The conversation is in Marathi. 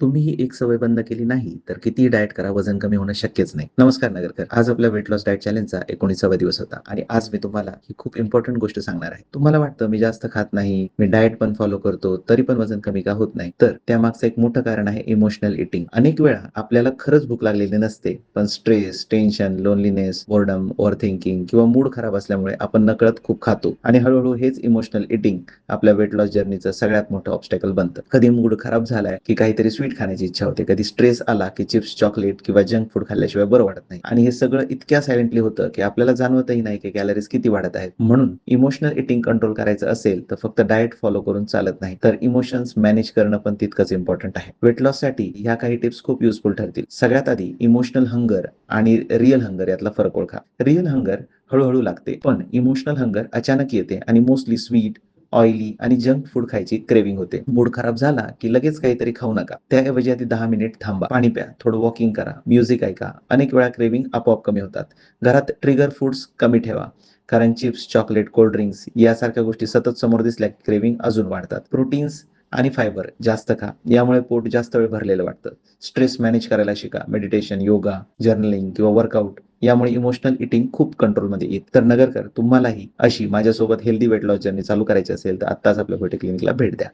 तुम्हीही एक सवय बंद केली नाही तर कितीही डाएट करा, वजन कमी होणं शक्यच नाही. नमस्कार नगरकर. आज आपल्या वेट लॉस डाएट चॅलेंजचा 19वा दिवस होता आणि आज मी तुम्हाला ही खूप इम्पॉर्टंट गोष्ट सांगणार आहे. तुम्हाला वाटतं मी जास्त खात नाही, मी डाएट पण फॉलो करतो, तरी पण वजन कमी का होत नाही? तर त्यामागचं एक मोठं कारण आहे इमोशनल ईटिंग. अनेक वेळा आपल्याला खरंच भूक लागलेली नसते, पण stress, tension, loneliness, boredom, over thinking किंवा मूड खराब असल्यामुळे आपण नकळत खूप खातो आणि हळूहळू हेच इमोशनल ईटिंग आपल्या वेट लॉस जर्नीचं सगळ्यात मोठं ऑब्स्टॅकल बनतं. कधी मूड खराब झालाय की काहीतरी स्वीट खाण्याची इच्छा होते, कधी स्ट्रेस आला की चिप्स, चॉकलेट किंवा जंक फूड खाल्ल्याशिवाय बरं वाटत नाही आणि हे सगळं इतक्या सायलेंटली होतं की आपल्याला जाणवतही नाही की कॅलरीज किती वाढत आहेत. म्हणून इमोशनल ईटिंग कंट्रोल करायचं असेल तर फक्त डाएट फॉलो करून चालत नाही, तर इमोशन्स मॅनेज करणं पण तितकंच इम्पॉर्टंट आहे. वेट लॉस साठी ह्या काही टिप्स खूप युजफुल ठरतील. सगळ्यात आधी इमोशनल हंगर आणि रिअल हंगर यातला फरक ओळखा. रिअल हंगर हळूहळू लागते, पण इमोशनल हंगर अचानक येते आणि मोस्टली स्वीट, ऑइली आणि जंक फूड खायची क्रेविंग होते. मूड खराब झाला की लगेच काहीतरी खाऊ नका. त्याऐवजी आधी 10 मिनिट थांबा, पाणी प्या, थोडं वॉकिंग करा, म्युझिक ऐका. अनेक वेळा क्रेविंग आपोआप कमी होतात. घरात ट्रिगर फूड्स कमी ठेवा, कारण चिप्स, चॉकलेट, कोल्ड ड्रिंक्स यासारख्या गोष्टी सतत समोर दिसल्या की क्रेविंग अजून वाढतात. प्रोटीन्स आणि फायबर जास्त खा, यामुळे पोट जास्त वेळ भरलेलं वाटतं. स्ट्रेस मॅनेज करायला शिका. मेडिटेशन, योगा, जर्नलिंग किंवा वर्कआउट यामुळे इमोशनल ईटिंग खूप कंट्रोलमध्ये येईल. तर नगरकर, तुम्हालाही अशी माझ्यासोबत हेल्दी वेट लॉस जर्नी चालू करायची असेल तर आत्ताच आपल्या क्लिनिकला भेट द्या.